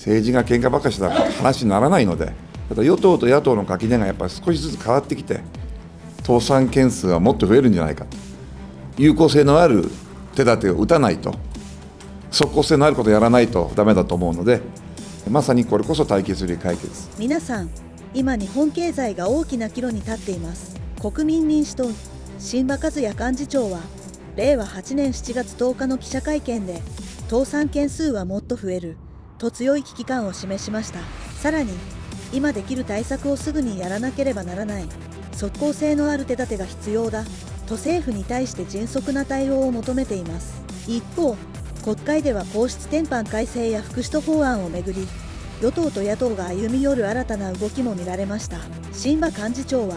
政治が喧嘩ばっかりしたら話にならないので、ただ与党と野党の垣根がやっぱり少しずつ変わってきて、倒産件数はもっと増えるんじゃないかと、有効性のある手立てを打たないと、即効性のあることをやらないとダメだと思うので、まさにこれこそ対決より解決。皆さん、今日本経済が大きな岐路に立っています。国民民主党榛葉和也幹事長は令和8年7月10日の記者会見で、倒産件数はもっと増えると強い危機感を示しました。さらに、今できる対策をすぐにやらなければならない、即効性のある手立てが必要だと政府に対して迅速な対応を求めています。一方、国会では皇室典範改正や副首都法案をめぐり、与党と野党が歩み寄る新たな動きも見られました。榛葉幹事長は、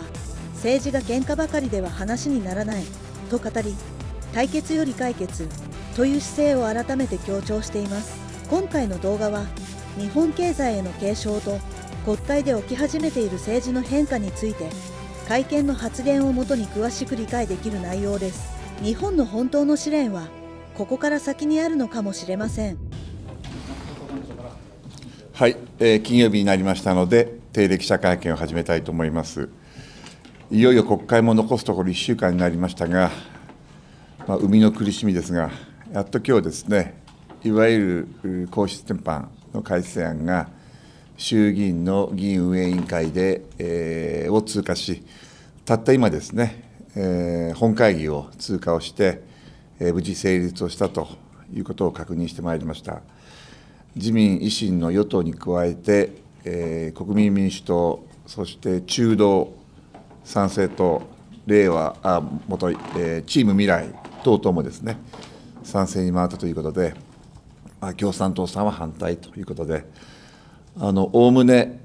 政治が喧嘩ばかりでは話にならないと語り、対決より解決という姿勢を改めて強調しています。今回の動画は、日本経済への警鐘と国会で起き始めている政治の変化について、会見の発言をもとに詳しく理解できる内容です。日本の本当の試練は、ここから先にあるのかもしれません。はい、金曜日になりましたので、定例記者会見を始めたいと思います。いよいよ国会も残すところ1週間になりましたが、生みの苦しみですが、やっと今日ですね、いわゆる皇室典範の改正案が、衆議院の議院運営委員会で、を通過し、たった今ですね、本会議を通過をして、無事成立をしたということを確認してまいりました。自民、維新の与党に加えて、国民民主党、そして中道、参政党、れいわ、チーム未来等々もですね、賛成に回ったということで、共産党さんは反対ということで、おおむね、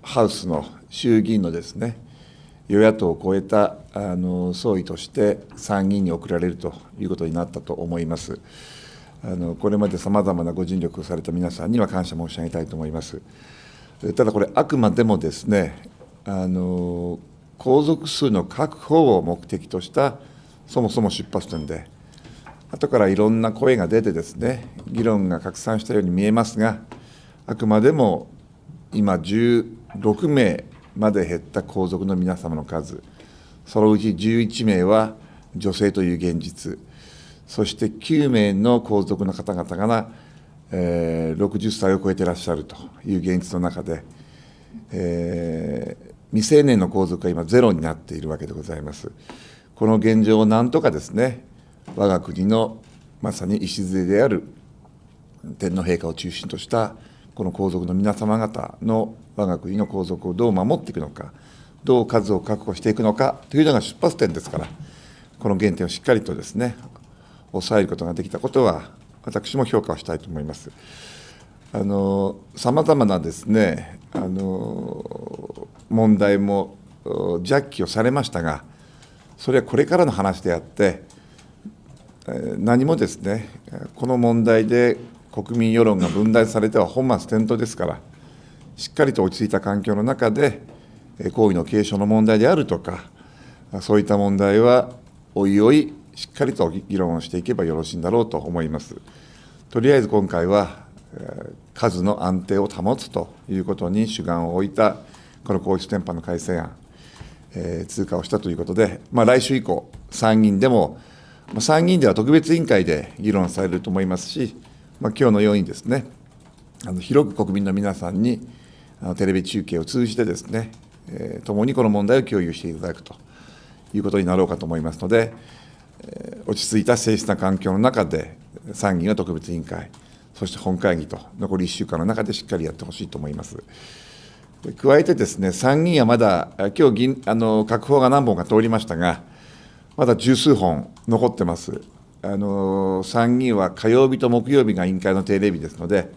ハウスの衆議院のですね、与野党を超えた総意として参議院に送られるということになったと思います。これまでさまざまなご尽力をされた皆さんには感謝申し上げたいと思います。ただこれ、あくまでもですね、皇族数の確保を目的としたそもそも出発点で、後からいろんな声が出てですね、議論が拡散したように見えますが、あくまでも今16名まで減った皇族の皆様の数、そのうち11名は女性という現実、そして9名の皇族の方々が、60歳を超えていらっしゃるという現実の中で、未成年の皇族が今ゼロになっているわけでございます。この現状をなんとかですね、我が国のまさに礎である天皇陛下を中心としたこの皇族の皆様方の我が国の皇族をどう守っていくのか、どう数を確保していくのかというのが出発点ですから、この原点をしっかりとですね、抑えることができたことは、私も評価をしたいと思います。さまざまなですね、問題もジャッジをされましたが、それはこれからの話であって、何もですね、この問題で国民世論が分断されては本末転倒ですから、しっかりと落ち着いた環境の中で、皇位の継承の問題であるとか、そういった問題はおいおいしっかりと議論をしていけばよろしいんだろうと思います。とりあえず今回は、数の安定を保つということに主眼を置いた、この皇室典範の改正案、通過をしたということで、来週以降、参議院でも、参議院では特別委員会で議論されると思いますし、今日のようにですね、広く国民の皆さんにテレビ中継を通じてですね、共にこの問題を共有していただくということになろうかと思いますので、落ち着いた誠実な環境の中で、参議院は特別委員会、そして本会議と、残り1週間の中でしっかりやってほしいと思います。加えてですね、参議院はまだ、今日閣法が何本か通りましたが、まだ十数本残ってます。参議院は火曜日と木曜日が委員会の定例日ですので、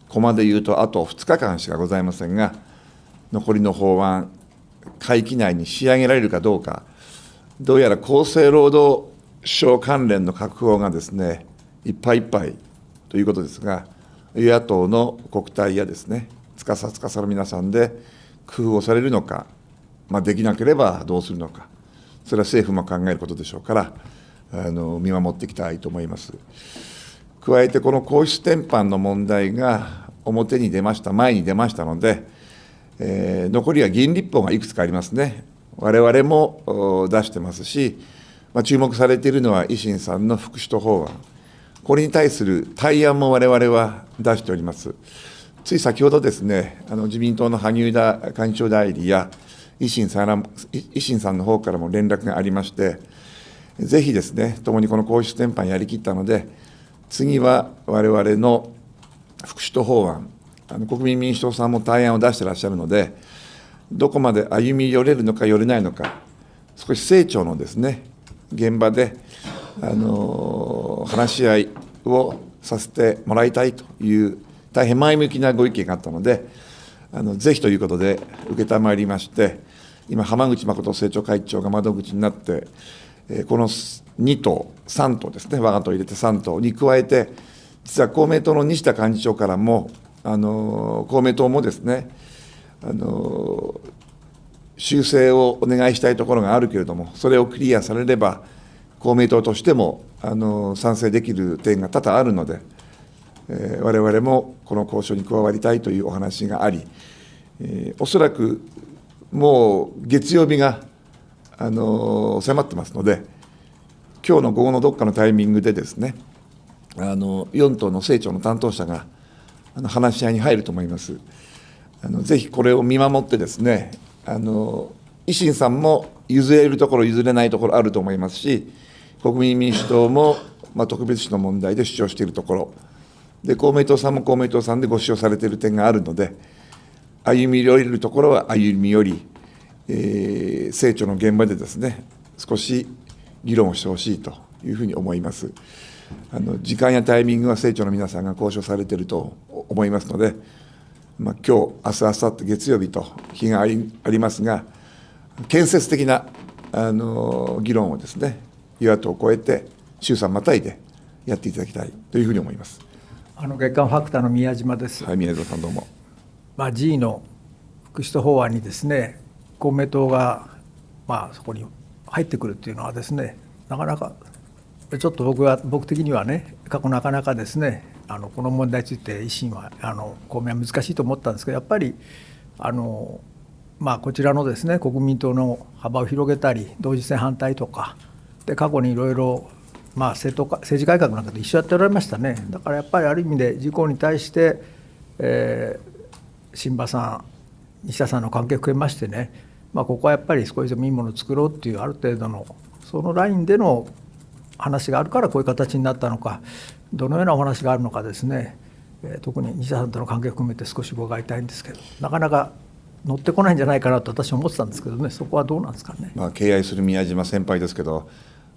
ここまで言うとあと2日間しかございませんが、残りの法案、会期内に仕上げられるかどうか、どうやら厚生労働省関連の閣法がですね、いっぱいいっぱいということですが、与野党の国対やですね、司の皆さんで工夫をされるのか、できなければどうするのか、それは政府も考えることでしょうから、見守っていきたいと思います。加えて、この皇室典範の問題が、表に出ました、前に出ましたので、残りは議員立法がいくつかありますね。我々も出してますし、注目されているのは維新さんの副首都法案、これに対する対案も我々は出しております。つい先ほどですね、自民党の萩生田幹事長代理や維新さんの方からも連絡がありまして、ぜひですね、共にこの皇室典範やりきったので、次は我々の副首都法案、国民民主党さんも対案を出していらっしゃるので、どこまで歩み寄れるのか寄れないのか、少し政調のですね、現場で、話し合いをさせてもらいたいという、大変前向きなご意見があったので、ぜひということで承りまして、今、浜口誠政調会長が窓口になって、この2党、3党ですね、我が党を入れて3党に加えて、実は公明党の西田幹事長からも、公明党もですね、修正をお願いしたいところがあるけれども、それをクリアされれば、公明党としても賛成できる点が多々あるので、我々もこの交渉に加わりたいというお話があり、おそらくもう月曜日が迫ってますので、今日の午後のどっかのタイミングでですね、4党の政調の担当者が話し合いに入ると思います。ぜひこれを見守ってですね、維新さんも譲れるところ、譲れないところあると思いますし、国民民主党も特別市の問題で主張しているところ、で公明党さんも公明党さんでご主張されている点があるので、歩み寄れるところは歩み寄り、政調の現場でですね、少し議論をしてほしいというふうに思います。時間やタイミングは政調の皆さんが交渉されていると思いますので、今日、明日、明後日月曜日と日がありますが、建設的な議論をですね、与野党を超えて、衆参またいでやっていただきたいというふうに思います。月刊ファクターの宮島です。はい、宮島さんどうも。G の副首都法案にですね、公明党がそこに入ってくるというのはですね、なかなかちょっと僕的にはね、過去なかなかですね、この問題について維新は公明は難しいと思ったんですけど、やっぱりこちらのですね、国民党の幅を広げたり、同時性反対とかで、過去にいろいろ政治改革なんかで一緒やっておられましたね。だからやっぱりある意味で自公に対して、榛葉さん、西田さんの関係を含めましてね、ここはやっぱり少しでもいいものを作ろうっていうある程度のそのラインでの話があるからこういう形になったのか、どのようなお話があるのかですね、特に西田さんとの関係を含めて少し伺いたいんですけど、なかなか乗ってこないんじゃないかなと私は思ってたんですけどね、そこはどうなんですかね。敬愛する宮島先輩ですけど、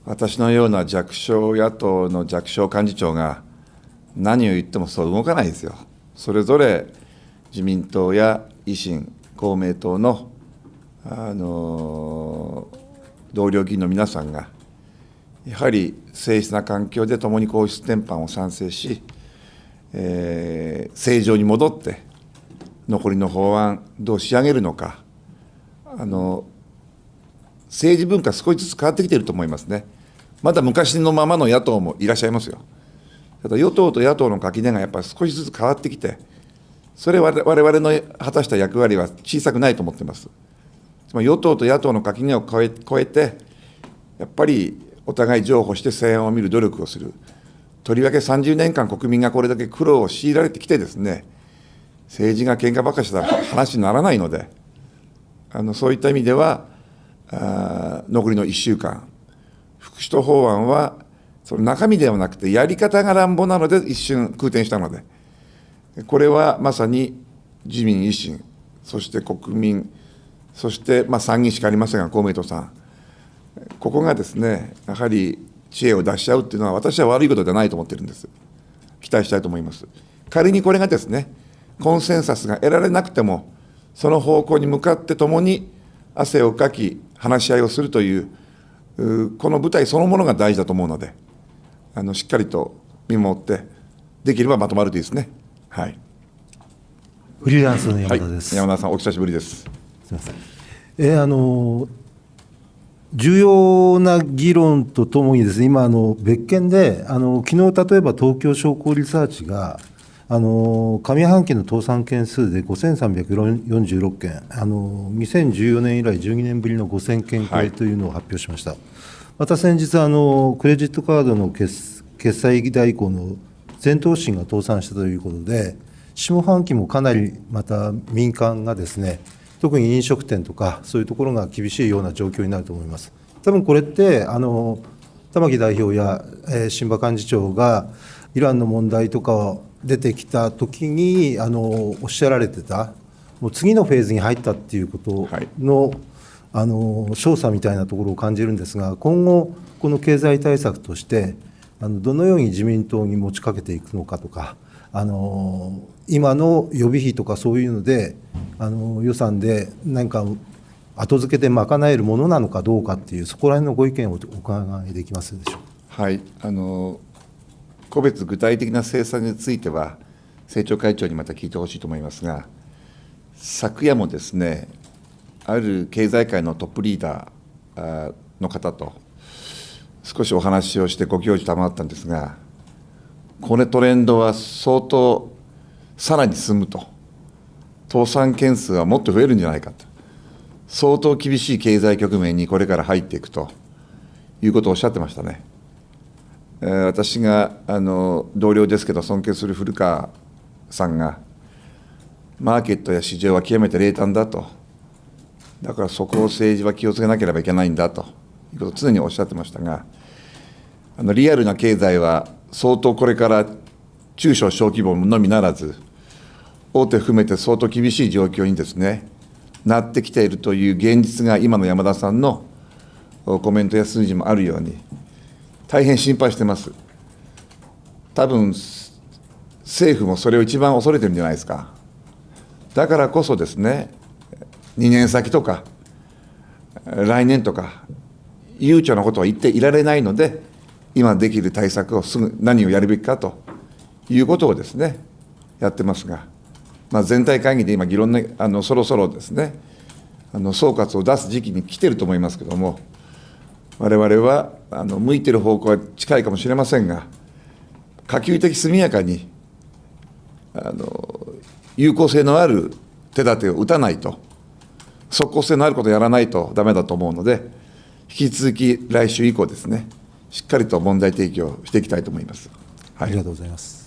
私のような弱小野党の弱小幹事長が何を言ってもそう動かないですよ。それぞれ自民党や維新、公明党の、同僚議員の皆さんが、やはり誠実な環境で共に皇室典範を賛成し、正常に戻って、残りの法案、どう仕上げるのか、政治文化、少しずつ変わってきていると思いますね。まだ昔のままの野党もいらっしゃいますよ。ただ与党と野党の垣根がやっぱり少しずつ変わってきて、それは我々の果たした役割は小さくないと思っています。つまり与党と野党の垣根を越えて、やっぱりお互い譲歩して成案を見る努力をする。とりわけ30年間国民がこれだけ苦労を強いられてきてですね、政治が喧嘩ばかりしたら話にならないので、そういった意味では、残りの1週間、副首都法案は、その中身ではなくて、やり方が乱暴なので、一瞬空転したので、これはまさに自民、維新、そして国民、そして参議院しかありませんが、公明党さん、ここがですね、やはり知恵を出し合うっていうのは、私は悪いことではないと思ってるんです。期待したいと思います。仮にこれがですね、コンセンサスが得られなくても、その方向に向かって共に汗をかき、話し合いをするという、この舞台そのものが大事だと思うので、しっかりと見守って、できればまとまるといいですね。はい。フリーランスの山田です。山田さん、お久しぶりです。すみません。重要な議論とともにですね、今別件で昨日例えば東京商工リサーチが上半期の倒産件数で5346件、2014年以来12年ぶりの5000件超えというのを発表しました。また先日、クレジットカードの決済代行の全投信が倒産したということで、下半期もかなりまた民間がですね、特に飲食店とか、そういうところが厳しいような状況になると思います。多分これって、玉木代表や榛葉幹事長が、イランの問題とか出てきたときにおっしゃられてた、もう次のフェーズに入ったっていうことの、証左みたいなところを感じるんですが、今後、この経済対策として、どのように自民党に持ちかけていくのかとか、今の予備費とかそういうので、予算で何か後付けで賄えるものなのかどうかっていう、そこら辺のご意見をお伺いできますでしょうか。はい、個別具体的な政策については、政調会長にまた聞いてほしいと思いますが、昨夜もですね、ある経済界のトップリーダーの方と少しお話をしてご教授賜ったんですが、このトレンドは相当さらに進むと、倒産件数はもっと増えるんじゃないかと、相当厳しい経済局面にこれから入っていくということをおっしゃってましたね。私が同僚ですけど尊敬する古川さんが、マーケットや市場は極めて冷淡だと、だからそこを政治は気をつけなければいけないんだということを常におっしゃってましたが、リアルな経済は相当これから中小小規模のみならず、大手含めて相当厳しい状況にですね、なってきているという現実が今の山田さんのコメントや数字もあるように、大変心配してます。多分政府もそれを一番恐れてるんじゃないですか。だからこそですね、2年先とか来年とか悠長なことは言っていられないので、今できる対策をすぐ何をやるべきかということをですね、やってますが、全体会議で今議論ね、そろそろですね、総括を出す時期に来てると思いますけれども、我々は向いてる方向は近いかもしれませんが、可及的速やかに有効性のある手立てを打たないと、即効性のあることをやらないとだめだと思うので、引き続き来週以降ですね、しっかりと問題提起をしていきたいと思います。ありがとうございます。